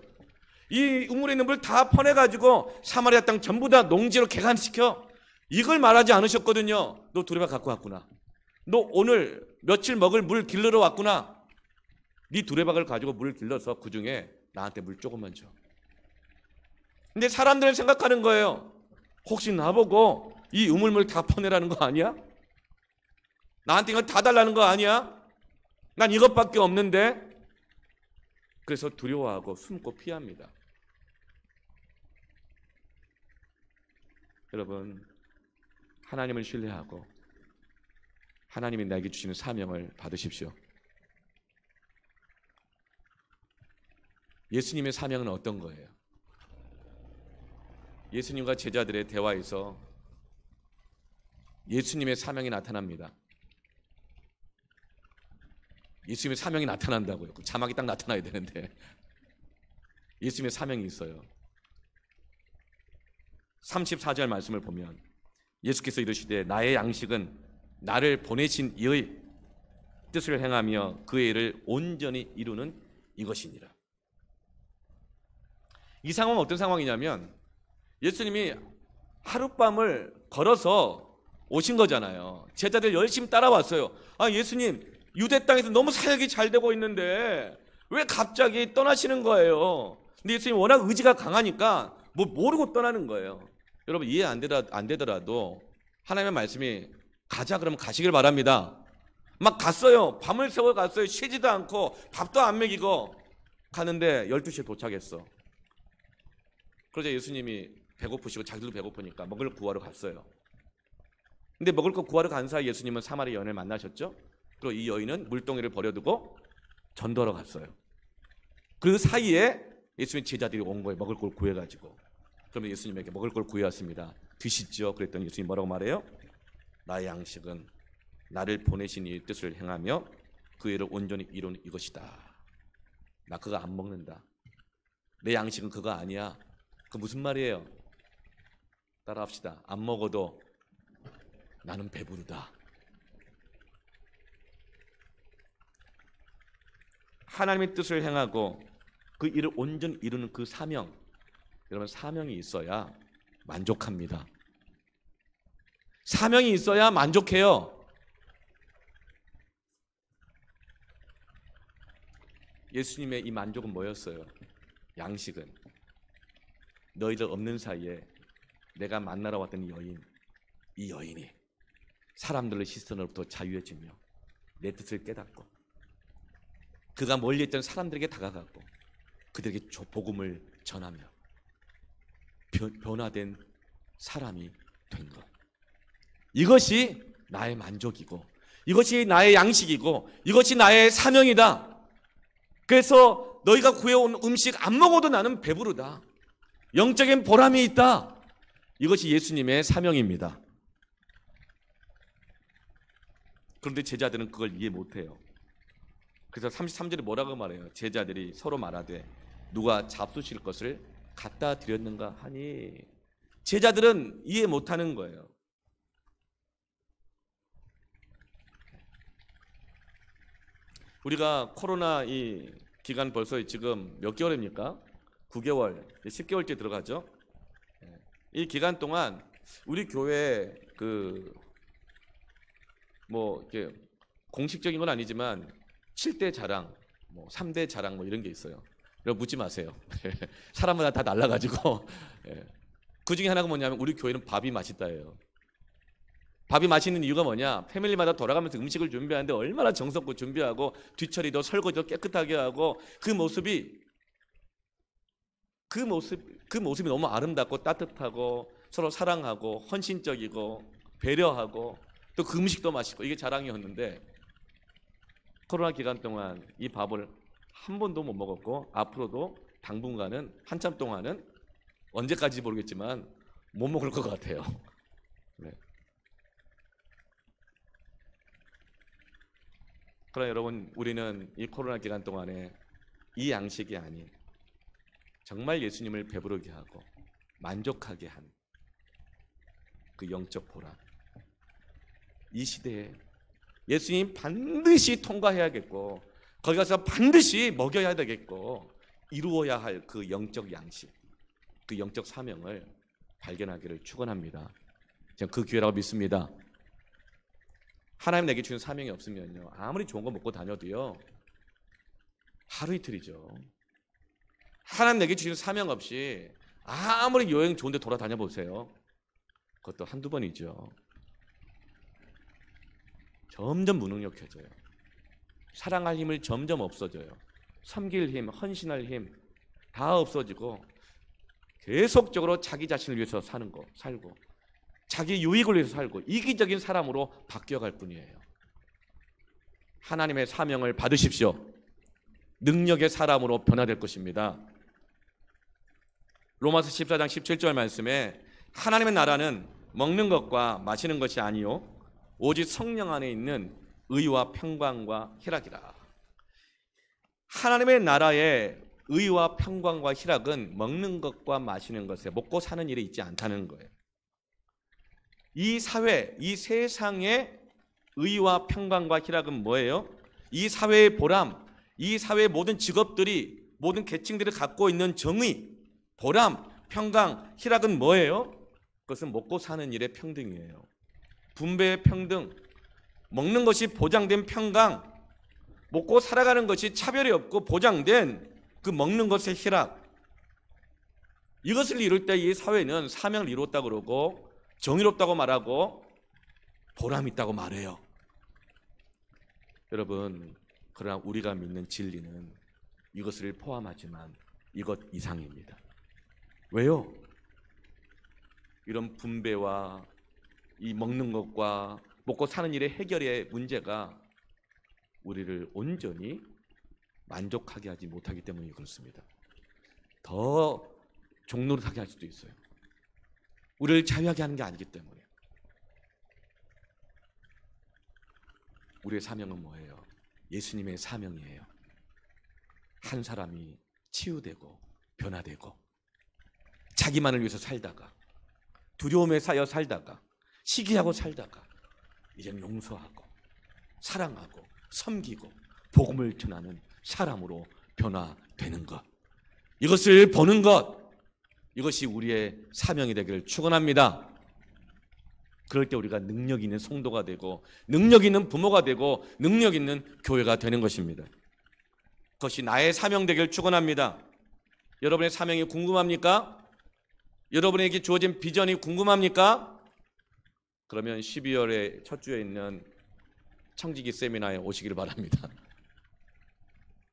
A: 이 우물에 있는 물 다 퍼내가지고 사마리아 땅 전부 다 농지로 개간시켜. 이걸 말하지 않으셨거든요. 너 두레박 갖고 왔구나. 너 오늘 며칠 먹을 물 길러러 왔구나. 네 두레박을 가지고 물 길러서 그 중에 나한테 물 조금만 줘. 근데 사람들은 생각하는 거예요. 혹시 나보고 이 우물물 다 퍼내라는 거 아니야? 나한테 이걸 다 달라는 거 아니야? 난 이것밖에 없는데. 그래서 두려워하고 숨고 피합니다. 여러분, 하나님을 신뢰하고 하나님이 나에게 주시는 사명을 받으십시오. 예수님의 사명은 어떤 거예요? 예수님과 제자들의 대화에서 예수님의 사명이 나타납니다. 예수님의 사명이 나타난다고요. 자막이 딱 나타나야 되는데 예수님의 사명이 있어요. 34절 말씀을 보면 예수께서 이르시되 나의 양식은 나를 보내신 이의 뜻을 행하며 그의 일을 온전히 이루는 이것이니라. 이 상황은 어떤 상황이냐면 예수님이 하룻밤을 걸어서 오신 거잖아요. 제자들 열심히 따라왔어요. 아, 예수님 유대 땅에서 너무 사역이 잘 되고 있는데 왜 갑자기 떠나시는 거예요? 근데 예수님이 워낙 의지가 강하니까 뭐 모르고 떠나는 거예요. 여러분 이해 안 되더라도 하나님의 말씀이 가자 그러면 가시길 바랍니다. 막 갔어요. 밤을 새워 갔어요. 쉬지도 않고 밥도 안 먹이고 가는데 12시에 도착했어. 그러자 예수님이 배고프시고 자기들도 배고프니까 먹을 거 구하러 갔어요. 근데 먹을 거 구하러 간 사이 예수님은 사마리아 여인을 만나셨죠. 그리고 이 여인은 물동이를 버려두고 전도하러 갔어요. 그 사이에 예수님 제자들이 온 거예요. 먹을 걸 구해가지고. 그러면 예수님에게 먹을 걸 구해왔습니다. 드시죠. 그랬더니 예수님 뭐라고 말해요? 나의 양식은 나를 보내신 이의 뜻을 행하며 그 일을 온전히 이루는 이것이다. 나 그거 안 먹는다. 내 양식은 그거 아니야. 그 무슨 말이에요? 따라합시다. 안 먹어도 나는 배부르다. 하나님의 뜻을 행하고 그 일을 온전히 이루는 그 사명, 여러분 사명이 있어야 만족합니다. 사명이 있어야 만족해요. 예수님의 이 만족은 뭐였어요? 양식은 너희들 없는 사이에 내가 만나러 왔던 이 여인이 사람들의 시선으로부터 자유해지며 내 뜻을 깨닫고 그가 멀리 있던 사람들에게 다가가고 그들에게 복음을 전하며 변화된 사람이 된 것. 이것이 나의 만족이고 이것이 나의 양식이고 이것이 나의 사명이다. 그래서 너희가 구해온 음식 안 먹어도 나는 배부르다. 영적인 보람이 있다. 이것이 예수님의 사명입니다. 그런데 제자들은 그걸 이해 못해요. 그래서 33절에 뭐라고 말해요? 제자들이 서로 말하되 누가 잡수실 것을 갖다 드렸는가 하니 제자들은 이해 못하는 거예요. 우리가 코로나 이 기간 벌써 지금 몇 개월입니까? 9개월, 10개월째 들어가죠. 이 기간 동안 우리 교회 이렇게 공식적인 건 아니지만 7대 자랑, 3대 자랑 이런 게 있어요. 여러분 묻지 마세요. 사람마다 다 달라가지고 그 중에 하나가 뭐냐면 우리 교회는 밥이 맛있다예요. 밥이 맛있는 이유가 뭐냐? 패밀리마다 돌아가면서 음식을 준비하는데 얼마나 정성껏 준비하고 뒤처리도 설거지도 깨끗하게 하고 그 모습이 너무 아름답고 따뜻하고 서로 사랑하고 헌신적이고 배려하고 또 그 음식도 맛있고 이게 자랑이었는데 코로나 기간 동안 이 밥을 한 번도 못 먹었고 앞으로도 당분간은 한참 동안은 언제까지 모르겠지만 못 먹을 것 같아요. 네. 그러나 여러분 우리는 이 코로나 기간 동안에 이 양식이 아닌 정말 예수님을 배부르게 하고 만족하게 한 그 영적 보람, 이 시대에 예수님 반드시 통과해야겠고 거기 가서 반드시 먹여야 되겠고 이루어야 할 그 영적 양식, 그 영적 사명을 발견하기를 축원합니다. 저는 그 기회라고 믿습니다. 하나님 내게 주신 사명이 없으면요 아무리 좋은 거 먹고 다녀도요 하루 이틀이죠. 하나님 내게 주신 사명 없이 아무리 여행 좋은 데 돌아다녀 보세요. 그것도 한두 번이죠. 점점 무능력해져요. 사랑할 힘을 점점 없어져요. 섬길 힘, 헌신할 힘 다 없어지고 계속적으로 자기 자신을 위해서 살고 자기 유익을 위해서 살고 이기적인 사람으로 바뀌어갈 뿐이에요. 하나님의 사명을 받으십시오. 능력의 사람으로 변화될 것입니다. 로마서 14장 17절 말씀에 하나님의 나라는 먹는 것과 마시는 것이 아니요 오직 성령 안에 있는 의와 평강과 희락이라. 하나님의 나라의 의와 평강과 희락은 먹는 것과 마시는 것에 먹고 사는 일에 있지 않다는 거예요. 이 사회, 이 세상의 의와 평강과 희락은 뭐예요? 이 사회의 보람, 이 사회의 모든 직업들이, 모든 계층들이 갖고 있는 정의, 보람, 평강, 희락은 뭐예요? 그것은 먹고 사는 일의 평등이에요. 분배의 평등, 먹는 것이 보장된 평강, 먹고 살아가는 것이 차별이 없고 보장된 그 먹는 것의 희락. 이것을 이룰 때 이 사회는 사명을 이뤘다고 그러고 정의롭다고 말하고 보람 있다고 말해요. 여러분, 그러나 우리가 믿는 진리는 이것을 포함하지만 이것 이상입니다. 왜요? 이런 분배와 이 먹는 것과 먹고 사는 일의 해결의 문제가 우리를 온전히 만족하게 하지 못하기 때문에 그렇습니다. 더 종노릇하게 할 수도 있어요. 우리를 자유하게 하는 게 아니기 때문에. 우리의 사명은 뭐예요? 예수님의 사명이에요. 한 사람이 치유되고 변화되고 자기만을 위해서 살다가 두려움에 쌓여 살다가 시기하고 살다가 이제는 용서하고 사랑하고 섬기고 복음을 전하는 사람으로 변화되는 것, 이것을 보는 것, 이것이 우리의 사명이 되기를 축원합니다. 그럴 때 우리가 능력 있는 성도가 되고 능력 있는 부모가 되고 능력 있는 교회가 되는 것입니다. 그것이 나의 사명 되기를 축원합니다. 여러분의 사명이 궁금합니까? 여러분에게 주어진 비전이 궁금합니까? 그러면 12월의 첫 주에 있는 청지기 세미나에 오시기를 바랍니다.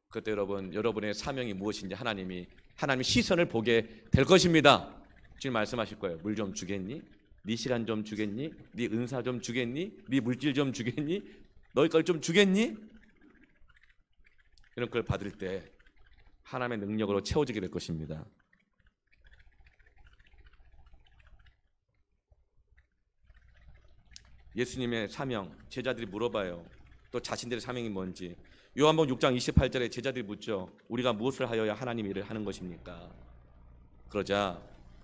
A: 그때 여러분의 사명이 무엇인지 하나님의 시선을 보게 될 것입니다. 지금 말씀하실 거예요. 물 좀 주겠니? 네 시간 좀 주겠니? 네 은사 좀 주겠니? 네 물질 좀 주겠니? 너희 걸 좀 주겠니? 이런 걸 받을 때 하나님의 능력으로 채워지게 될 것입니다. 예수님의 사명, 제자들이 물어봐요. 또 자신들의 사명이 뭔지. 요한복음 6장 28절에 제자들이 묻죠. 우리가 무엇을 하여야 하나님 일을 하는 것입니까? 그러자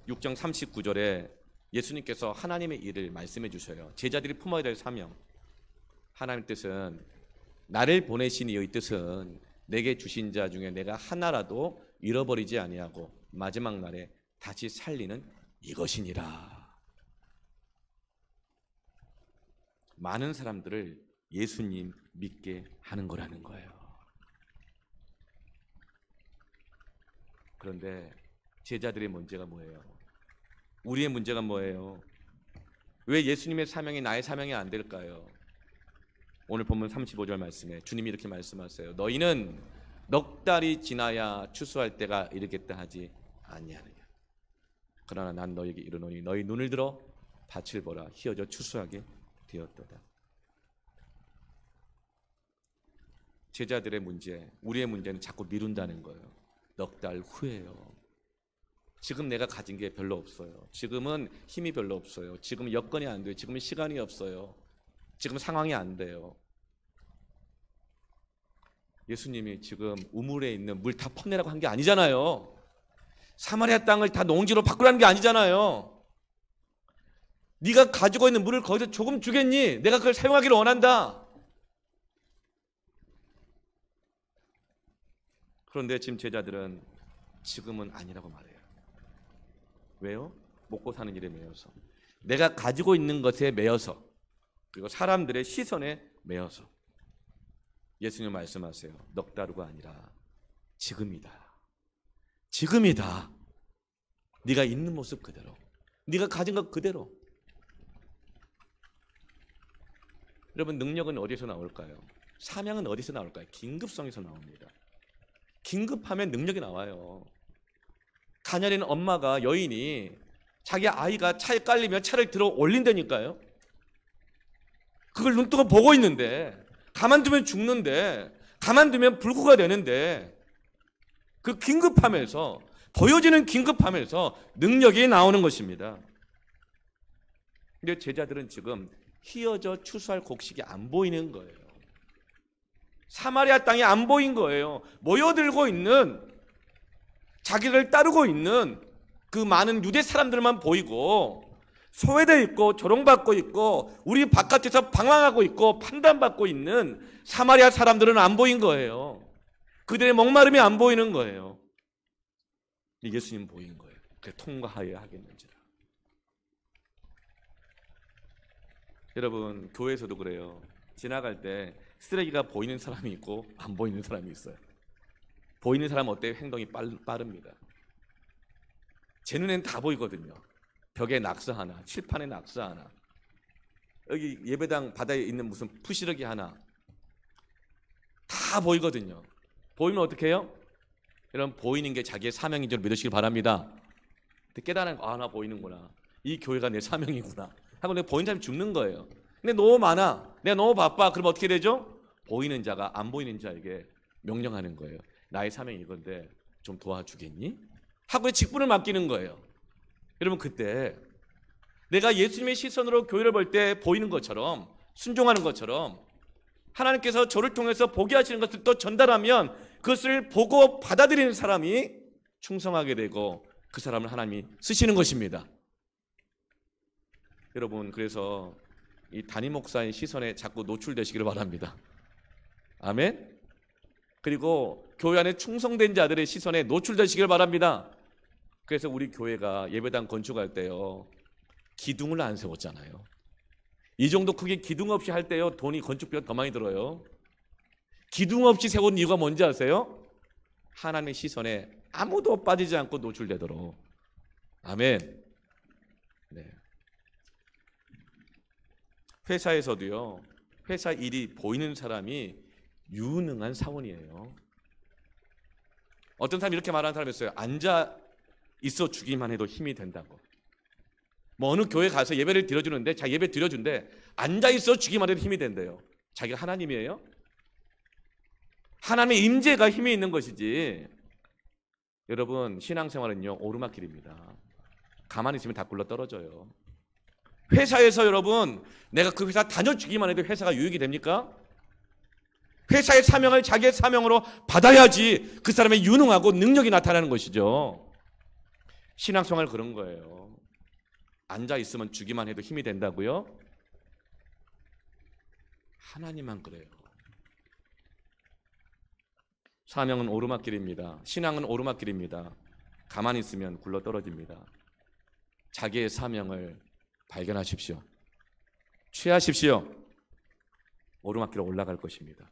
A: 6장 39절에 예수님께서 하나님의 일을 말씀해 주셔요. 제자들이 품어야 될 사명. 하나님의 뜻은, 나를 보내신 이의 뜻은 내게 주신 자 중에 내가 하나라도 잃어버리지 아니하고 마지막 날에 다시 살리는 이것이니라. 많은 사람들을 예수님 믿게 하는 거라는 거예요. 그런데 제자들의 문제가 뭐예요? 우리의 문제가 뭐예요? 왜 예수님의 사명이 나의 사명이 안 될까요? 오늘 본문 35절 말씀에 주님이 이렇게 말씀하세요. 너희는 넉 달이 지나야 추수할 때가 이르겠다 하지 아니하느냐. 그러나 난 너희에게 이르노니 너희 눈을 들어 밭을 보라. 희어져 추수하게 되었도다. 제자들의 문제, 우리의 문제는 자꾸 미룬다는 거예요. 넉 달 후에요. 지금 내가 가진 게 별로 없어요. 지금은 힘이 별로 없어요. 지금 여건이 안 돼요. 지금은 시간이 없어요. 지금 상황이 안 돼요. 예수님이 지금 우물에 있는 물 다 퍼내라고 한 게 아니잖아요. 사마리아 땅을 다 농지로 바꾸라는 게 아니잖아요. 네가 가지고 있는 물을 거기서 조금 주겠니? 내가 그걸 사용하기를 원한다. 그런데 지금 제자들은 지금은 아니라고 말해요. 왜요? 먹고 사는 일에 매여서, 내가 가지고 있는 것에 매여서, 그리고 사람들의 시선에 매여서. 예수님 말씀하세요. 넉 달후가 아니라 지금이다. 지금이다. 네가 있는 모습 그대로, 네가 가진 것 그대로. 여러분, 능력은 어디서 나올까요? 사명은 어디서 나올까요? 긴급성에서 나옵니다. 긴급하면 능력이 나와요. 가녀린 엄마가, 여인이 자기 아이가 차에 깔리면 차를 들어 올린다니까요. 그걸 눈뜨고 보고 있는데, 가만두면 죽는데, 가만두면 불구가 되는데, 그 긴급함에서, 보여지는 긴급함에서 능력이 나오는 것입니다. 근데 제자들은 지금 희어져 추수할 곡식이 안 보이는 거예요. 사마리아 땅이 안 보인 거예요. 모여들고 있는, 자기를 따르고 있는 그 많은 유대 사람들만 보이고, 소외되어 있고 조롱받고 있고 우리 바깥에서 방황하고 있고 판단받고 있는 사마리아 사람들은 안 보인 거예요. 그들의 목마름이 안 보이는 거예요. 예수님 보인 거예요. 그래, 통과하여야 하겠는지라. 여러분, 교회에서도 그래요. 지나갈 때 쓰레기가 보이는 사람이 있고 안 보이는 사람이 있어요. 보이는 사람은 어때요? 행동이 빠릅니다. 제 눈에는 다 보이거든요. 벽에 낙서 하나, 칠판에 낙서 하나, 여기 예배당 바다에 있는 무슨 푸시러기 하나, 다 보이거든요. 보이면 어떻게 해요? 여러분, 보이는 게 자기의 사명인 줄 믿으시길 바랍니다. 깨달은 거, 나 보이는구나. 이 교회가 내 사명이구나 하고 내가 보이는 사람이 죽는 거예요. 근데 너무 많아, 내가 너무 바빠. 그러면 어떻게 되죠? 보이는 자가 안 보이는 자에게 명령하는 거예요. 나의 사명이 이건데 좀 도와주겠니? 하고 직분을 맡기는 거예요. 여러분, 그때 내가 예수님의 시선으로 교회를 볼 때 보이는 것처럼, 순종하는 것처럼 하나님께서 저를 통해서 보게 하시는 것을 또 전달하면 그것을 보고 받아들이는 사람이 충성하게 되고 그 사람을 하나님이 쓰시는 것입니다. 여러분, 그래서 이 담임 목사의 시선에 자꾸 노출되시기를 바랍니다. 아멘. 그리고 교회 안에 충성된 자들의 시선에 노출되시길 바랍니다. 그래서 우리 교회가 예배당 건축할 때요, 기둥을 안 세웠잖아요. 이 정도 크게 기둥 없이 할 때요, 돈이 건축비가 더 많이 들어요. 기둥 없이 세운 이유가 뭔지 아세요? 하나님의 시선에 아무도 빠지지 않고 노출되도록. 아멘. 네. 회사에서도요, 회사 일이 보이는 사람이 유능한 사원이에요. 어떤 사람이 이렇게 말하는 사람이 있어요. 앉아 있어 주기만 해도 힘이 된다고. 뭐 어느 교회 가서 예배를 드려주는데, 자, 예배 드려준대. 앉아 있어 주기만 해도 힘이 된대요. 자기가 하나님이에요? 하나님의 임재가 힘이 있는 것이지. 여러분, 신앙생활은요, 오르막길입니다. 가만히 있으면 다 굴러 떨어져요. 회사에서 여러분, 내가 그 회사 다녀주기만 해도 회사가 유익이 됩니까? 회사의 사명을 자기의 사명으로 받아야지 그 사람의 유능하고 능력이 나타나는 것이죠. 신앙생활 그런 거예요. 앉아 있으면 주기만 해도 힘이 된다고요? 하나님만 그래요. 사명은 오르막길입니다. 신앙은 오르막길입니다. 가만히 있으면 굴러 떨어집니다. 자기의 사명을 발견하십시오. 취하십시오. 오르막길로 올라갈 것입니다.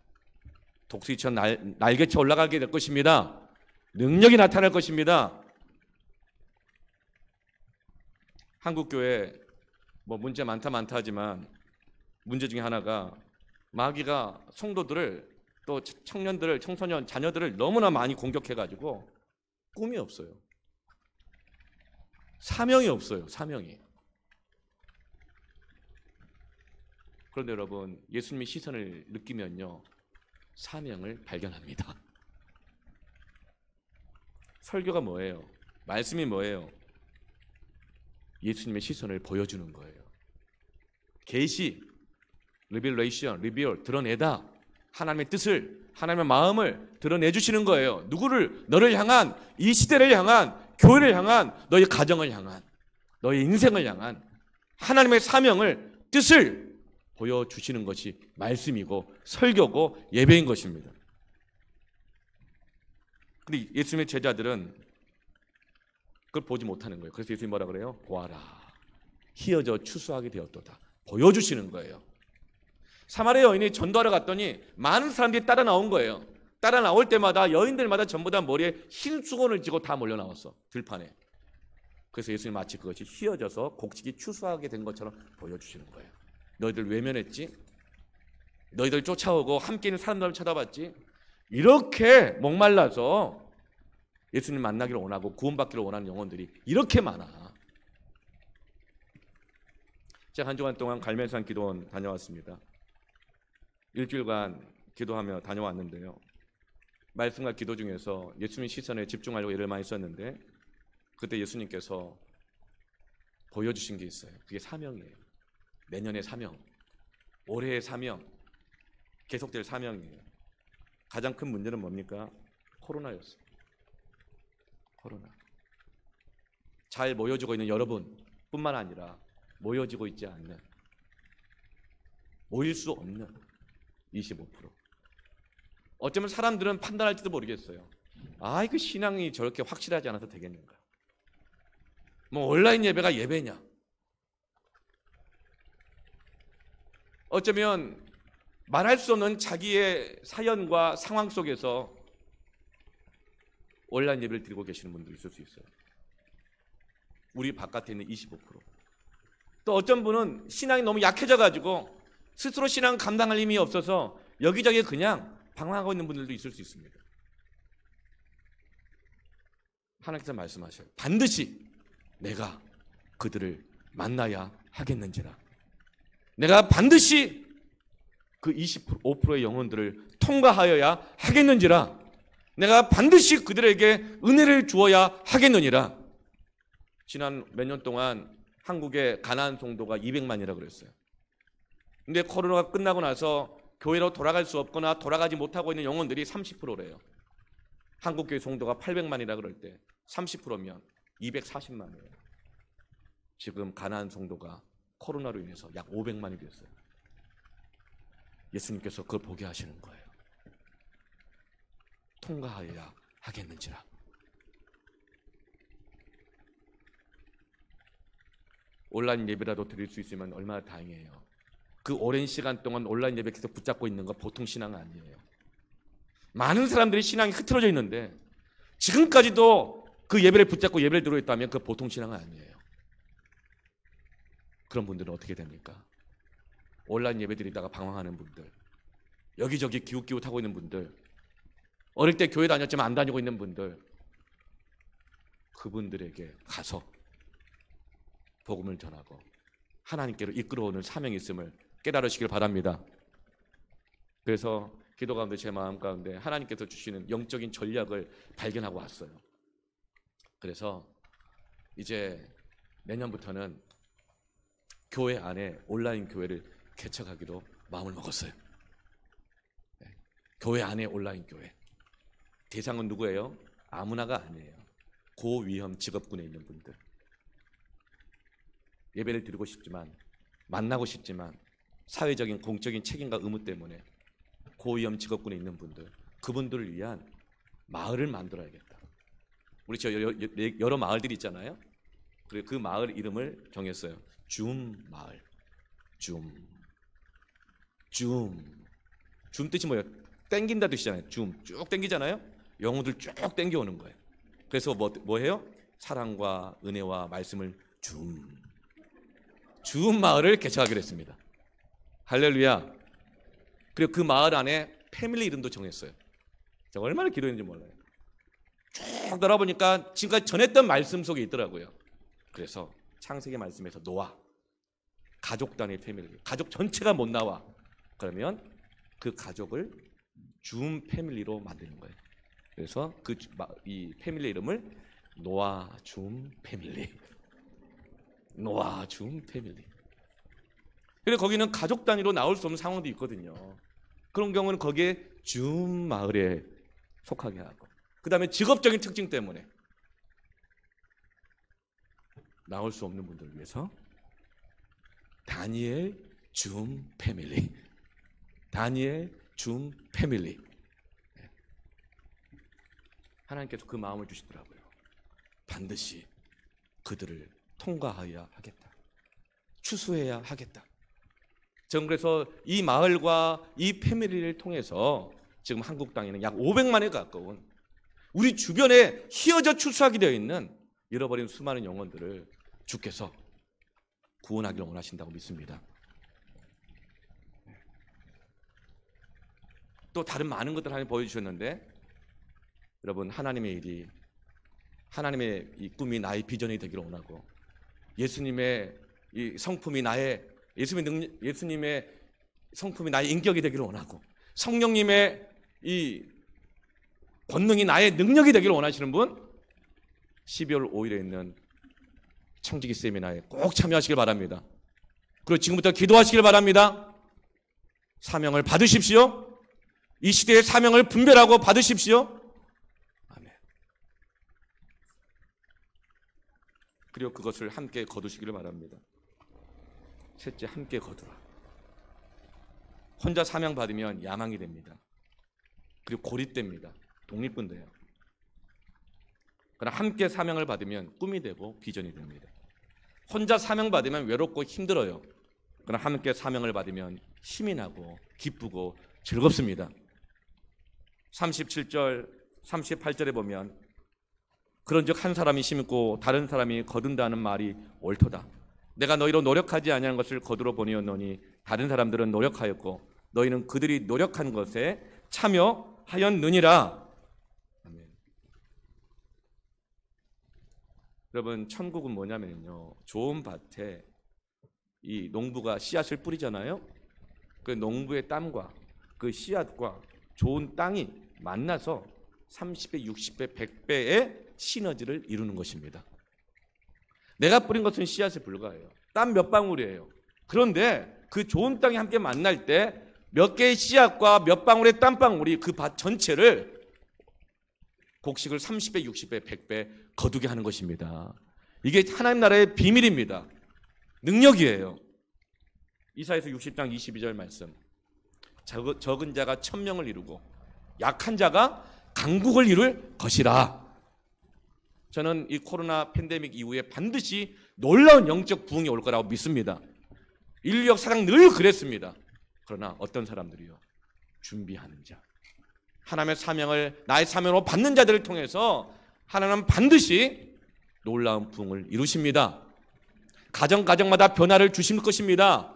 A: 독수리처럼 날개쳐 올라가게 될 것입니다. 능력이 나타날 것입니다. 한국교회 뭐 문제 많다 하지만 문제 중에 하나가 마귀가 성도들을, 또 청년들을, 청소년, 자녀들을 너무나 많이 공격해가지고 꿈이 없어요. 사명이 없어요. 사명이. 그런데 여러분, 예수님의 시선을 느끼면요, 사명을 발견합니다. 설교가 뭐예요? 말씀이 뭐예요? 예수님의 시선을 보여주는 거예요. 계시, 리빌레이션, 리비얼, 드러내다. 하나님의 뜻을, 하나님의 마음을 드러내 주시는 거예요. 누구를? 너를 향한, 이 시대를 향한, 교회를 향한, 너의 가정을 향한, 너의 인생을 향한 하나님의 사명을, 뜻을 보여주시는 것이 말씀이고 설교고 예배인 것입니다. 근데 예수님의 제자들은 그걸 보지 못하는 거예요. 그래서 예수님이 뭐라 그래요? 보아라, 희어져 추수하게 되었도다. 보여주시는 거예요. 사마리아 여인이 전도하러 갔더니 많은 사람들이 따라 나온 거예요. 따라 나올 때마다 여인들마다 전부 다 머리에 흰 수건을 쥐고 다 몰려 나왔어, 들판에. 그래서 예수님 마치 그것이 휘어져서 곡식이 추수하게 된 것처럼 보여주시는 거예요. 너희들 외면했지? 너희들 쫓아오고 함께 있는 사람들을 쳐다봤지? 이렇게 목말라서 예수님 만나기를 원하고 구원받기를 원하는 영혼들이 이렇게 많아. 제가 한 주간 동안 갈멜산 기도원 다녀왔습니다. 일주일간 기도하며 다녀왔는데요, 말씀과 기도 중에서 예수님 시선에 집중하려고 애를 많이 썼는데, 그때 예수님께서 보여주신 게 있어요. 그게 사명이에요. 내년의 사명, 올해의 사명, 계속될 사명이에요. 가장 큰 문제는 뭡니까? 코로나였어요. 코로나. 잘 모여지고 있는 여러분뿐만 아니라 모여지고 있지 않는, 모일 수 없는 25%. 어쩌면 사람들은 판단할지도 모르겠어요. 아, 이거 신앙이 저렇게 확실하지 않아서 되겠는가? 뭐 온라인 예배가 예배냐? 어쩌면 말할 수 없는 자기의 사연과 상황 속에서 온라인 예배를 드리고 계시는 분도 있을 수 있어요. 우리 바깥에 있는 25%. 또 어떤 분은 신앙이 너무 약해져가지고 스스로 신앙 감당할 힘이 없어서 여기저기 그냥 방황하고 있는 분들도 있을 수 있습니다. 하나님께서 말씀하셔요. 반드시 내가 그들을 만나야 하겠는지라. 내가 반드시 그 25%의 영혼들을 통과하여야 하겠는지라. 내가 반드시 그들에게 은혜를 주어야 하겠느니라. 지난 몇 년 동안 한국의 가나안 성도가 200만이라 그랬어요. 근데 코로나가 끝나고 나서 교회로 돌아갈 수 없거나 돌아가지 못하고 있는 영혼들이 30%래요. 한국교회 성도가 800만이라 그럴 때 30%면 240만이에요. 지금 가나안 성도가 코로나로 인해서 약 500만이 됐어요. 예수님께서 그걸 보게 하시는 거예요. 통과하여야 하겠는지라. 온라인 예배라도 드릴 수 있으면 얼마나 다행이에요. 그 오랜 시간 동안 온라인 예배 계속 붙잡고 있는 거 보통 신앙 아니에요. 많은 사람들이 신앙이 흐트러져 있는데 지금까지도 그 예배를 붙잡고 예배를 들고 있다면 그 보통 신앙은 아니에요. 그런 분들은 어떻게 됩니까? 온라인 예배 드리다가 방황하는 분들, 여기저기 기웃기웃하고 있는 분들, 어릴 때 교회 다녔지만 안 다니고 있는 분들, 그분들에게 가서 복음을 전하고 하나님께로 이끌어오는 사명이 있음을 깨달으시길 바랍니다. 그래서 기도 가운데 제 마음 가운데 하나님께서 주시는 영적인 전략을 발견하고 왔어요. 그래서 이제 내년부터는 교회 안에 온라인 교회를 개척하기로 마음을 먹었어요. 네. 교회 안에 온라인 교회. 대상은 누구예요? 아무나가 아니에요. 고위험 직업군에 있는 분들. 예배를 드리고 싶지만, 만나고 싶지만 사회적인 공적인 책임과 의무 때문에 고위험 직업군에 있는 분들, 그분들을 위한 마을을 만들어야겠다. 우리 저 여러 마을들이 있잖아요. 그리고 그 마을 이름을 정했어요. 줌 마을. 줌 뜻이 뭐예요? 땡긴다 뜻이잖아요. 쭉 땡기잖아요. 영혼들 쭉 땡겨오는 거예요. 그래서 뭐 해요? 사랑과 은혜와 말씀을 줌 마을을 개척하기로 했습니다. 할렐루야. 그리고 그 마을 안에 패밀리 이름도 정했어요. 제가 얼마나 기도했는지 몰라요. 쭉 돌아보니까 지금까지 전했던 말씀 속에 있더라고요. 그래서 창세기 말씀에서 노아, 가족 단위 패밀리, 가족 전체가 못 나와. 그러면 그 가족을 줌 패밀리로 만드는 거예요. 그래서 이 패밀리 이름을 노아 줌 패밀리. 노아 줌 패밀리. 그리고 거기는 가족 단위로 나올 수 없는 상황도 있거든요. 그런 경우는 거기에 줌 마을에 속하게 하고, 그 다음에 직업적인 특징 때문에 나올 수 없는 분들을 위해서 다니엘 줌 패밀리. 다니엘 줌 패밀리. 하나님께서 그 마음을 주시더라고요. 반드시 그들을 통과하여야 하겠다. 추수해야 하겠다. 저는 그래서 이 마을과 이 패밀리를 통해서 지금 한국 땅에는 약 500만에 가까운 우리 주변에 휘어져 추수하게 되어 있는 잃어버린 수많은 영혼들을 주께서 구원하기를 원하신다고 믿습니다. 또 다른 많은 것들 하나님 보여주셨는데, 여러분, 하나님의 일이, 하나님의 이 꿈이 나의 비전이 되기를 원하고, 예수님의 이 성품이 예수님의 성품이 나의 인격이 되기를 원하고, 성령님의 이 권능이 나의 능력이 되기를 원하시는 분, 12월 5일에 있는 청지기 세미나에 꼭 참여하시길 바랍니다. 그리고 지금부터 기도하시길 바랍니다. 사명을 받으십시오. 이 시대의 사명을 분별하고 받으십시오. 아멘. 그리고 그것을 함께 거두시기를 바랍니다. 셋째, 함께 거두라. 혼자 사명 받으면 야망이 됩니다. 그리고 고립됩니다. 독립군돼요. 그러나 함께 사명을 받으면 꿈이 되고 비전이 됩니다. 혼자 사명 받으면 외롭고 힘들어요. 그러나 함께 사명을 받으면 힘이 나고 기쁘고 즐겁습니다. 37절, 38절에 보면 그런즉 한 사람이 심고 다른 사람이 거둔다는 말이 옳도다. 내가 너희로 노력하지 아니한 것을 거두러 보내었노니 다른 사람들은 노력하였고 너희는 그들이 노력한 것에 참여하였느니라. 아멘. 여러분, 천국은 뭐냐면요, 좋은 밭에 이 농부가 씨앗을 뿌리잖아요. 그 농부의 땀과 그 씨앗과 좋은 땅이 만나서 30배, 60배, 100배의 시너지를 이루는 것입니다. 내가 뿌린 것은 씨앗에 불과해요. 땀 몇 방울이에요. 그런데 그 좋은 땅이 함께 만날 때 몇 개의 씨앗과 몇 방울의 땀방울이 그 밭 전체를 곡식을 30배, 60배, 100배 거두게 하는 것입니다. 이게 하나님 나라의 비밀입니다. 능력이에요. 이사야서 60장 22절 말씀. 적은 자가 1000명을 이루고 약한 자가 강국을 이룰 것이라. 저는 이 코로나 팬데믹 이후에 반드시 놀라운 영적 부흥이 올 거라고 믿습니다. 인류 역사상 늘 그랬습니다. 그러나 어떤 사람들이요? 준비하는 자. 하나님의 사명을 나의 사명으로 받는 자들을 통해서 하나님은 반드시 놀라운 부흥을 이루십니다. 가정마다 변화를 주실 것입니다.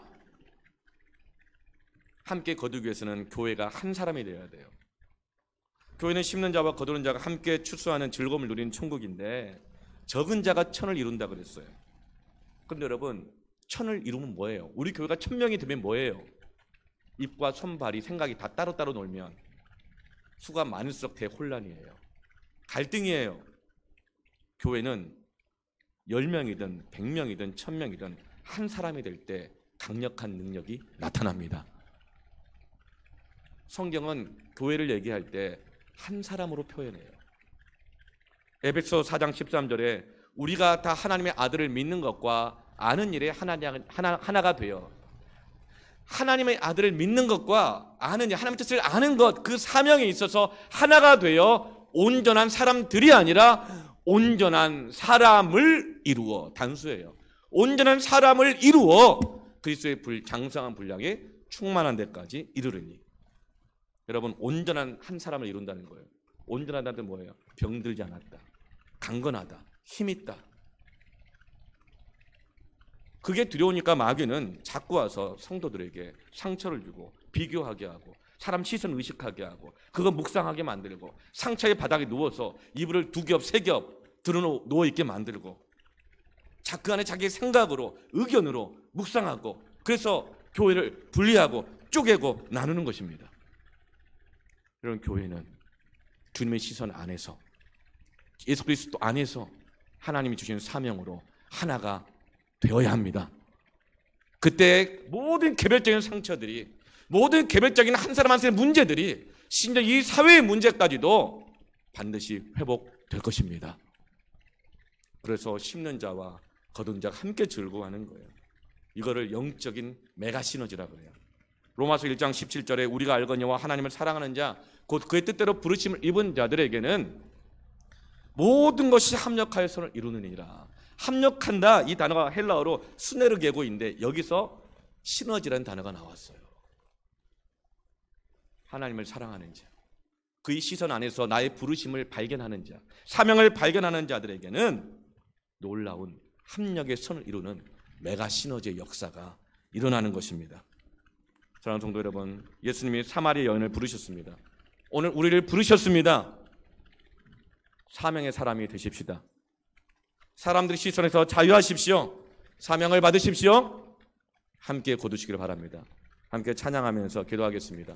A: 함께 거두기 위해서는 교회가 한 사람이 되어야 돼요. 교회는 심는 자와 거두는 자가 함께 추수하는 즐거움을 누리는 천국인데 적은 자가 1000을 이룬다 그랬어요. 그런데 여러분 1000을 이루면 뭐예요? 우리 교회가 1000명이 되면 뭐예요? 입과 손발이 생각이 다 따로따로 놀면 수가 많을수록 대혼란이에요. 갈등이에요. 교회는 10명이든 100명이든 1000명이든 한 사람이 될 때 강력한 능력이 나타납니다. 성경은 교회를 얘기할 때 한 사람으로 표현해요. 에베소 4장 13절에 우리가 다 하나님의 아들을 믿는 것과 아는 일에 하나가 되어 하나님의 아들을 믿는 것과 아는 일, 하나님의 뜻을 아는 것, 그 사명에 있어서 하나가 되어 온전한 사람들이 아니라 온전한 사람을 이루어, 단수예요. 온전한 사람을 이루어 그리스도의 장성한 분량에 충만한 데까지 이르르니. 여러분 온전한 한 사람을 이룬다는 거예요. 온전하다는 뜻은 뭐예요? 병들지 않았다, 강건하다, 힘있다. 그게 두려우니까 마귀는 자꾸 와서 성도들에게 상처를 주고 비교하게 하고 사람 시선 의식하게 하고 그거 묵상하게 만들고 상처의 바닥에 누워서 이불을 2겹, 3겹 들어 누워있게 만들고 그 안에 자기의 생각으로 의견으로 묵상하고 그래서 교회를 분리하고 쪼개고 나누는 것입니다. 이런 교회는 주님의 시선 안에서 예수 그리스도 안에서 하나님이 주신 사명으로 하나가 되어야 합니다. 그때 모든 개별적인 상처들이, 모든 개별적인 한 사람 한 사람의 문제들이, 심지어 이 사회의 문제까지도 반드시 회복될 것입니다. 그래서 심는 자와 거둔 자가 함께 즐거워하는 거예요. 이거를 영적인 메가 시너지라고 해요. 로마서 1장 17절에 우리가 알거니와 하나님을 사랑하는 자 곧 그의 뜻대로 부르심을 입은 자들에게는 모든 것이 합력하여 선을 이루느니라. 합력한다, 이 단어가 헬라어로 스네르게고인데 여기서 시너지라는 단어가 나왔어요. 하나님을 사랑하는 자, 그의 시선 안에서 나의 부르심을 발견하는 자, 사명을 발견하는 자들에게는 놀라운 합력의 선을 이루는 메가 시너지의 역사가 일어나는 것입니다. 사랑하는 성도 여러분, 예수님이 사마리아 여인을 부르셨습니다. 오늘 우리를 부르셨습니다. 사명의 사람이 되십시다. 사람들의 시선에서 자유하십시오. 사명을 받으십시오. 함께 거두시기를 바랍니다. 함께 찬양하면서 기도하겠습니다.